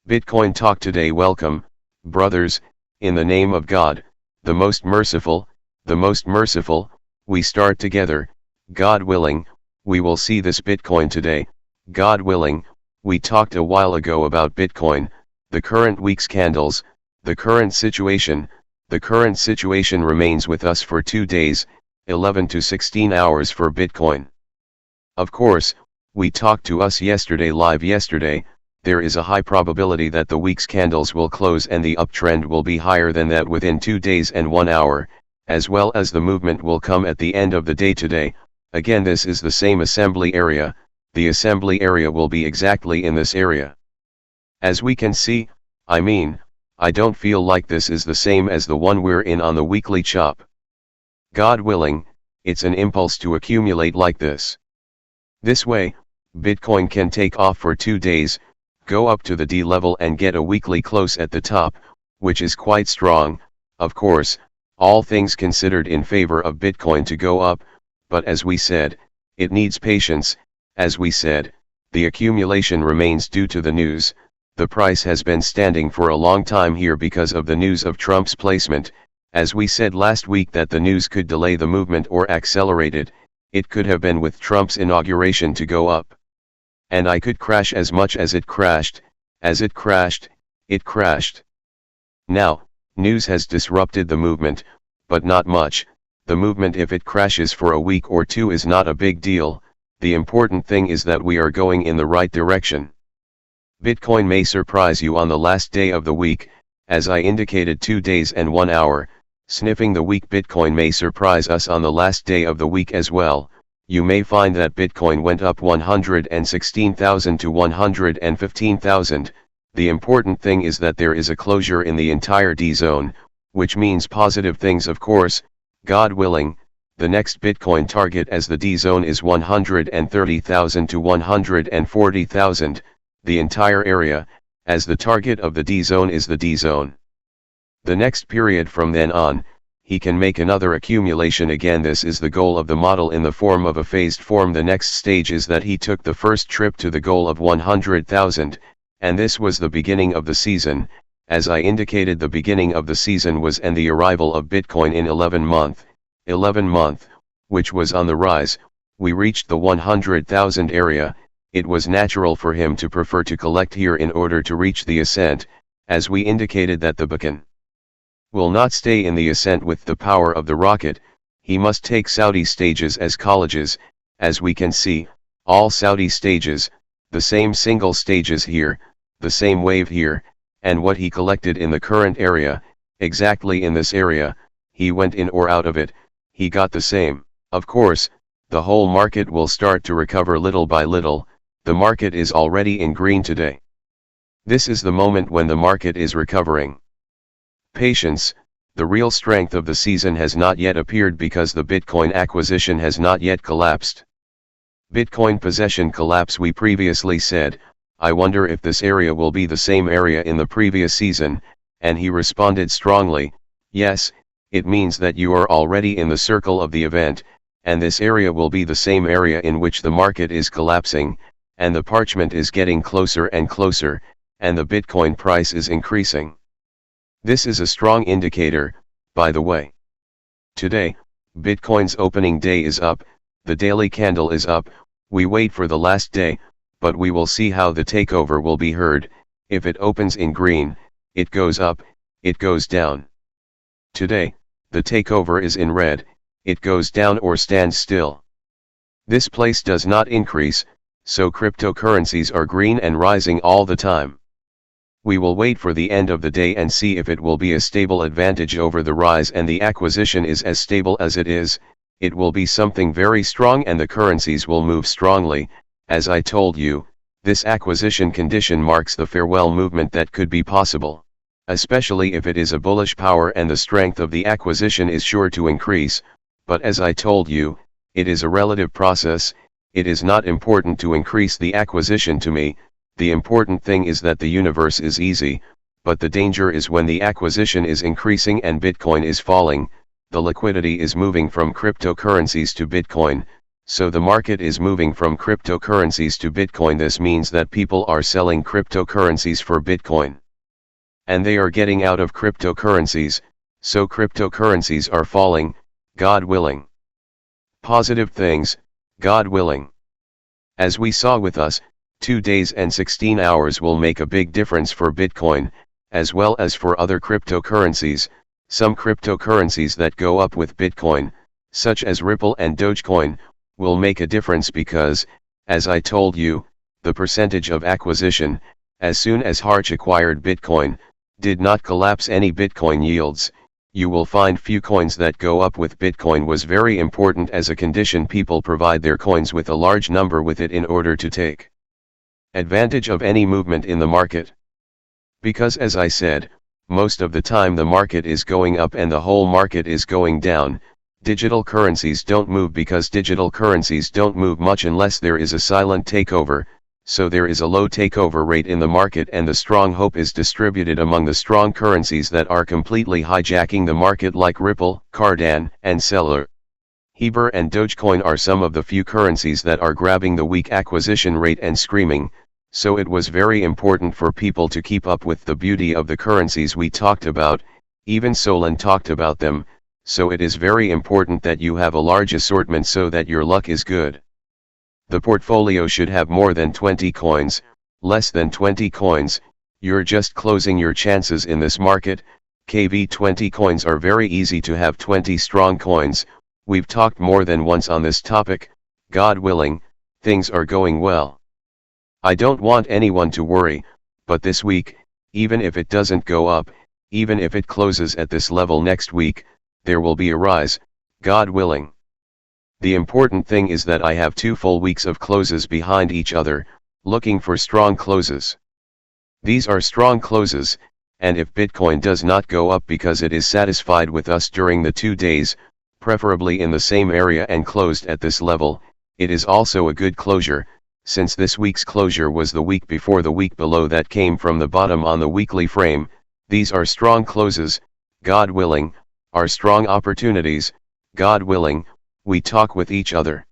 Bitcoin Talk today. Welcome, brothers, in the name of God, the most merciful, we start together. God willing, we will see this Bitcoin today. God willing, we talked a while ago about Bitcoin, the current week's candles, the current situation. The current situation remains with us for 2 days, 11 to 16 hours for Bitcoin. Of course, we talked to us live yesterday. There is a high probability that the week's candles will close and the uptrend will be higher than that within 2 days and 1 hour, as well as the movement will come at the end of the day today. Again, this is the same assembly area. The assembly area will be exactly in this area. As we can see, I don't feel like this is the same as the one we're in on the weekly chop. God willing, it's an impulse to accumulate like this. This way, Bitcoin can take off for 2 days, go up to the D level and get a weekly close at the top, which is quite strong. Of course, all things considered in favor of Bitcoin to go up, but as we said, it needs patience. As we said, the accumulation remains due to the news. The price has been standing for a long time here because of the news of Trump's placement. As we said last week that the news could delay the movement or accelerate it, it could have been with Trump's inauguration to go up. And I could crash as much as it crashed. As it crashed, it crashed. Now, news has disrupted the movement, but not much. The movement, if it crashes for a week or two, is not a big deal. The important thing is that we are going in the right direction. Bitcoin may surprise you on the last day of the week, as I indicated 2 days and 1 hour. Sniffing the week, Bitcoin may surprise us on the last day of the week as well. You may find that Bitcoin went up 116,000 to 115,000. The important thing is that there is a closure in the entire D zone, which means positive things, of course. God willing, the next Bitcoin target as the D zone is 130,000 to 140,000, the entire area, as the target of the D zone is the D zone. The next period from then on, he can make another accumulation again. This is the goal of the model in the form of a phased form. The next stage is that he took the first trip to the goal of 100,000, and this was the beginning of the season. As I indicated, the beginning of the season was and the arrival of Bitcoin in 11 month, which was on the rise. We reached the 100,000 area. It was natural for him to prefer to collect here in order to reach the ascent, as we indicated that the beacon will not stay in the ascent with the power of the rocket. He must take Saudi stages as colleges. As we can see, all Saudi stages, the same single stages here, the same wave here, and what he collected in the current area, exactly in this area, he went in or out of it, he got the same. Of course, the whole market will start to recover little by little. The market is already in green today. This is the moment when the market is recovering. Patience. The real strength of the season has not yet appeared because the Bitcoin acquisition has not yet collapsed. Bitcoin possession collapse. We previously said, I wonder if this area will be the same area in the previous season, and he responded strongly, yes, it means that you are already in the circle of the event, and this area will be the same area in which the market is collapsing, and the parchment is getting closer and closer, and the Bitcoin price is increasing. This is a strong indicator, by the way. Today, Bitcoin's opening day is up, the daily candle is up. We wait for the last day, but we will see how the takeover will be heard. If it opens in green, it goes up, it goes down. Today, the takeover is in red, it goes down or stands still. This place does not increase, so cryptocurrencies are green and rising all the time. We will wait for the end of the day and see if it will be a stable advantage over the rise and the acquisition is as stable as it is. It will be something very strong and the currencies will move strongly. As I told you, this acquisition condition marks the farewell movement that could be possible, especially if it is a bullish power and the strength of the acquisition is sure to increase. But as I told you, it is a relative process. It is not important to increase the acquisition to me. The important thing is that the universe is easy, but the danger is when the acquisition is increasing and Bitcoin is falling. The liquidity is moving from cryptocurrencies to Bitcoin, So the market is moving from cryptocurrencies to Bitcoin. This means that people are selling cryptocurrencies for Bitcoin. And they are getting out of cryptocurrencies, so cryptocurrencies are falling, God willing. Positive things, God willing. As we saw with us, 2 days and 16 hours will make a big difference for Bitcoin, as well as for other cryptocurrencies. Some cryptocurrencies that go up with Bitcoin, such as Ripple and Dogecoin, will make a difference because, as I told you, the percentage of acquisition, as soon as Harch acquired Bitcoin, did not collapse any Bitcoin yields. You will find few coins that go up with Bitcoin was very important as a condition. People provide their coins with a large number with it in order to take advantage of any movement in the market. Because as I said, most of the time the market is going up and the whole market is going down. Digital currencies don't move because digital currencies don't move much unless there is a silent takeover, so there is a low takeover rate in the market and the strong hope is distributed among the strong currencies that are completely hijacking the market like Ripple, Cardano, and Stellar. Heber and Dogecoin are some of the few currencies that are grabbing the weak acquisition rate and screaming, so it was very important for people to keep up with the beauty of the currencies we talked about. Even Solon talked about them, so it is very important that you have a large assortment so that your luck is good. The portfolio should have more than 20 coins, less than 20 coins, you're just closing your chances in this market. KV 20 coins are very easy to have 20 strong coins. We've talked more than once on this topic. God willing, things are going well. I don't want anyone to worry, but this week, even if it doesn't go up, even if it closes at this level next week, there will be a rise, God willing. The important thing is that I have 2 full weeks of closes behind each other, looking for strong closes. These are strong closes, and if Bitcoin does not go up because it is satisfied with us during the 2 days, preferably in the same area and closed at this level, it is also a good closure, since this week's closure was the week before the week below that came from the bottom on the weekly frame. These are strong closes, God willing, are strong opportunities, God willing. We talk with each other.